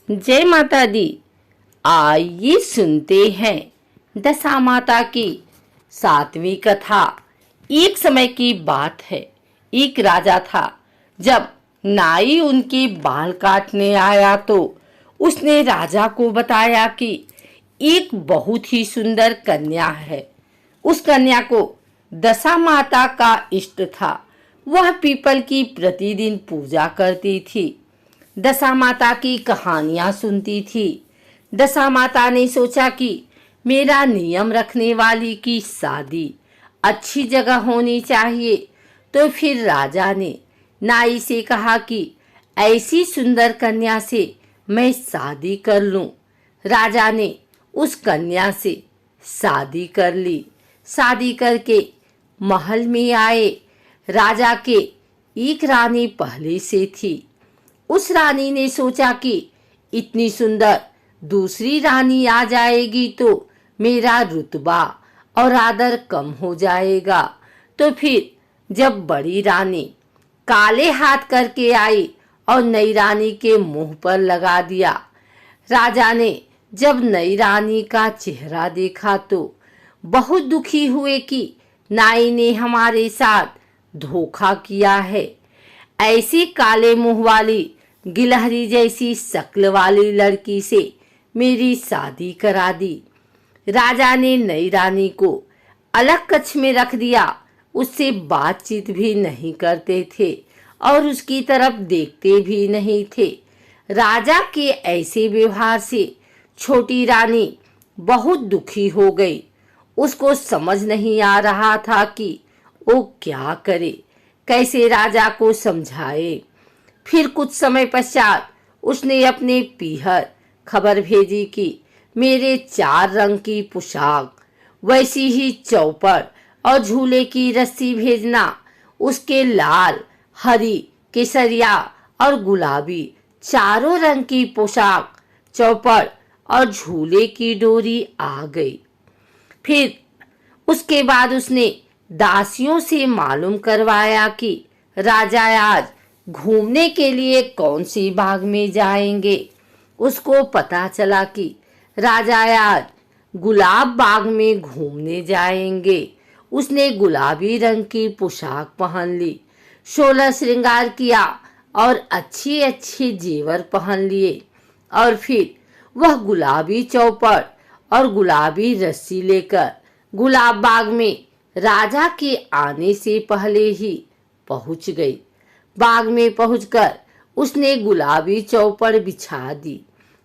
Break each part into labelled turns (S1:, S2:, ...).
S1: जय माता दी। आइए सुनते हैं दशा माता की 7वीं कथा। एक समय की बात है, एक राजा था। जब नाई उनके बाल काटने आया तो उसने राजा को बताया कि एक बहुत ही सुंदर कन्या है। उस कन्या को दशा माता का इष्ट था। वह पीपल की प्रतिदिन पूजा करती थी, दशा माता की कहानियां सुनती थी। दशा माता ने सोचा कि मेरा नियम रखने वाली की शादी अच्छी जगह होनी चाहिए। तो फिर राजा ने नाई से कहा कि ऐसी सुंदर कन्या से मैं शादी कर लूं। राजा ने उस कन्या से शादी कर ली। शादी करके महल में आए। राजा के एक रानी पहले से थी। उस रानी ने सोचा कि इतनी सुंदर दूसरी रानी आ जाएगी तो मेरा रुतबा और आदर कम हो जाएगा। तो फिर जब बड़ी रानी काले हाथ करके आई और नई रानी के मुंह पर लगा दिया। राजा ने जब नई रानी का चेहरा देखा तो बहुत दुखी हुए कि नाई ने हमारे साथ धोखा किया है। ऐसी काले मुंह वाली गिलहरी जैसी शक्ल वाली लड़की से मेरी शादी करा दी। राजा ने नई रानी को अलग कक्ष में रख दिया। उससे बातचीत भी नहीं करते थे और उसकी तरफ देखते भी नहीं थे। राजा के ऐसे व्यवहार से छोटी रानी बहुत दुखी हो गई। उसको समझ नहीं आ रहा था कि वो क्या करे, कैसे राजा को समझाए। फिर कुछ समय पश्चात उसने अपने पीहर खबर भेजी कि मेरे 4 रंग की पोशाक, वैसी ही चौपड़ और झूले की रस्सी भेजना। उसके लाल, हरी, केसरिया और गुलाबी चारों रंग की पोशाक, चौपड़ और झूले की डोरी आ गई। फिर उसके बाद उसने दासियों से मालूम करवाया कि राजा आज घूमने के लिए कौन सी बाग में जाएंगे। उसको पता चला कि राजा आज गुलाब बाग में घूमने जाएंगे। उसने गुलाबी रंग की पोशाक पहन ली, 16 श्रृंगार किया और अच्छे अच्छे जेवर पहन लिए। और फिर वह गुलाबी चौपड़ और गुलाबी रस्सी लेकर गुलाब बाग में राजा के आने से पहले ही पहुंच गई। बाग में पहुंचकर उसने गुलाबी चौपड़ बिछा दी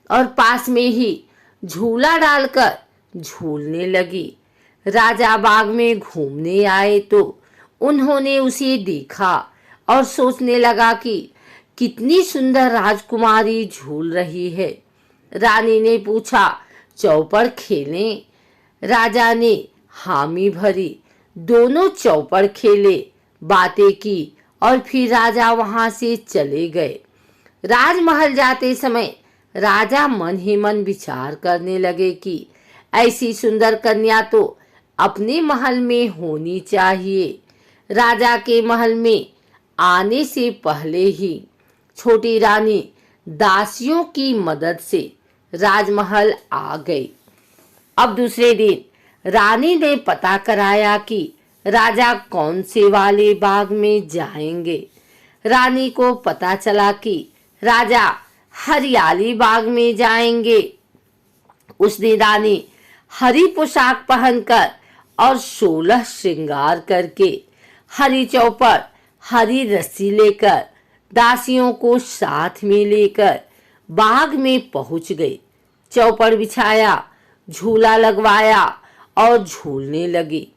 S1: और पास में ही झूला डालकर झूलने लगी। राजा बाग में घूमने आए तो उन्होंने उसे देखा और सोचने लगा कि कितनी सुंदर राजकुमारी झूल रही है। रानी ने पूछा, चौपड़ खेलें? राजा ने हामी भरी। दोनों चौपड़ खेले, बातें की और फिर राजा वहां से चले गए। राजमहल जाते समय राजा मन ही मन विचार करने लगे कि ऐसी सुंदर कन्या तो अपने महल में होनी चाहिए। राजा के महल में आने से पहले ही छोटी रानी दासियों की मदद से राजमहल आ गई। अब दूसरे दिन रानी ने पता कराया कि राजा कौन से वाले बाग में जाएंगे। रानी को पता चला कि राजा हरियाली बाग में जाएंगे। उस दिन रानी हरी पोशाक पहनकर और 16 श्रृंगार करके, हरी चौपड़, हरी रस्सी लेकर, दासियों को साथ में लेकर बाग में पहुंच गई। चौपड़ बिछाया, झूला लगवाया और झूलने लगी।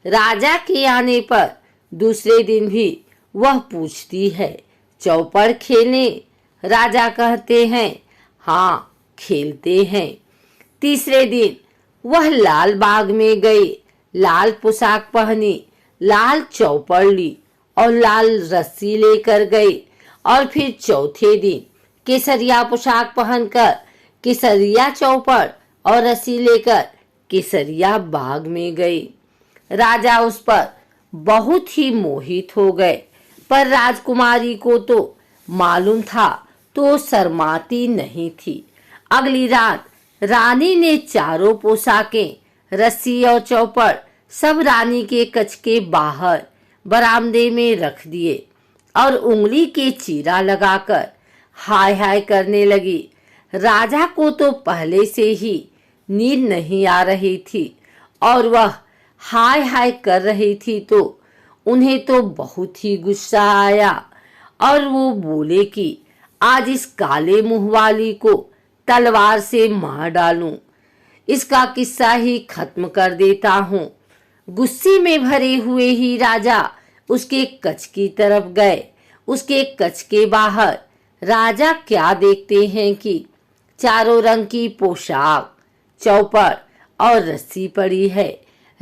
S1: राजा के आने पर दूसरे दिन भी वह पूछती है, चौपड़ खेलें? राजा कहते हैं, हाँ खेलते हैं। तीसरे दिन वह लाल बाग में गई, लाल पोशाक पहनी, लाल चौपड़ ली और लाल रस्सी लेकर गई। और फिर चौथे दिन केसरिया पोशाक पहनकर, केसरिया चौपड़ और रस्सी लेकर केसरिया बाग में गई। राजा उस पर बहुत ही मोहित हो गए, पर राजकुमारी को तो मालूम था तो शर्माती नहीं थी। अगली रात रानी ने चारों पोशाकें, रस्सी और चौपड़ सब रानी के कक्ष के बाहर बरामदे में रख दिए और उंगली के चीरा लगाकर हाय हाय करने लगी। राजा को तो पहले से ही नींद नहीं आ रही थी और वह हाय हाय कर रही थी तो उन्हें तो बहुत ही गुस्सा आया और वो बोले कि आज इस काले मुंह वाली को तलवार से मार डालूं, इसका किस्सा ही खत्म कर देता हूँ। गुस्से में भरे हुए ही राजा उसके कक्ष की तरफ गए। उसके कक्ष के बाहर राजा क्या देखते हैं कि चारों रंग की पोशाक, चौपड़ और रस्सी पड़ी है।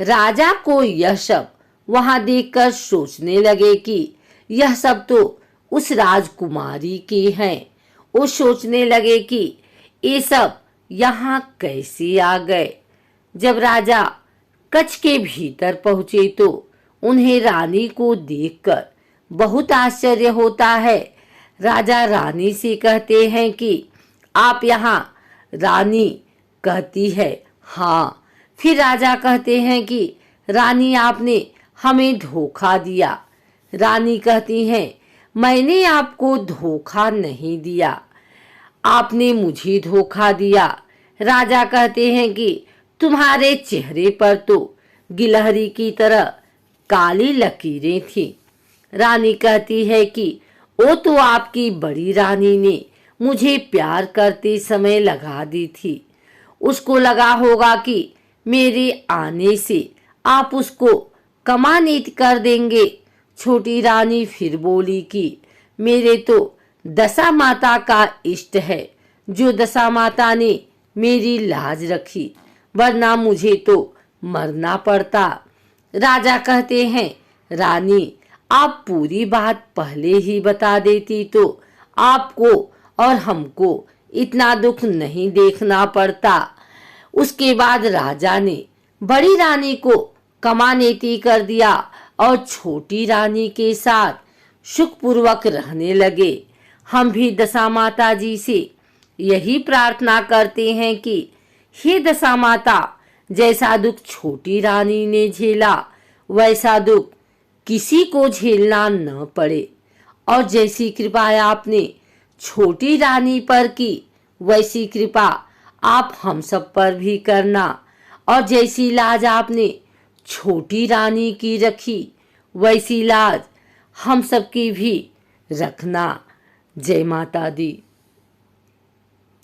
S1: राजा को यह सब वहां देखकर सोचने लगे कि यह सब तो उस राजकुमारी के हैं। वो सोचने लगे कि ये सब यहाँ कैसे आ गए। जब राजा कक्ष के भीतर पहुंचे तो उन्हें रानी को देखकर बहुत आश्चर्य होता है। राजा रानी से कहते हैं कि आप यहाँ? रानी कहती है हाँ। फिर राजा कहते हैं कि रानी आपने हमें धोखा दिया। रानी कहती हैं मैंने आपको धोखा नहीं दिया, आपने मुझे धोखा दिया। राजा कहते हैं कि तुम्हारे चेहरे पर तो गिलहरी की तरह काली लकीरें थी। रानी कहती है कि वो तो आपकी बड़ी रानी ने मुझे प्यार करते समय लगा दी थी। उसको लगा होगा कि मेरे आने से आप उसको कमानित कर देंगे। छोटी रानी फिर बोली कि मेरे तो दशा माता का इष्ट है, जो दशा माता ने मेरी लाज रखी, वरना मुझे तो मरना पड़ता। राजा कहते हैं रानी आप पूरी बात पहले ही बता देती तो आपको और हमको इतना दुख नहीं देखना पड़ता। उसके बाद राजा ने बड़ी रानी को कमानेती कर दिया और छोटी रानी के साथ सुखपूर्वक रहने लगे। हम भी दशा माता जी से यही प्रार्थना करते हैं कि हे दशा माता, जैसा दुख छोटी रानी ने झेला वैसा दुख किसी को झेलना न पड़े, और जैसी कृपा आपने छोटी रानी पर की वैसी कृपा आप हम सब पर भी करना, और जैसी लाज आपने छोटी रानी की रखी वैसी लाज हम सब की भी रखना। जय माता दी।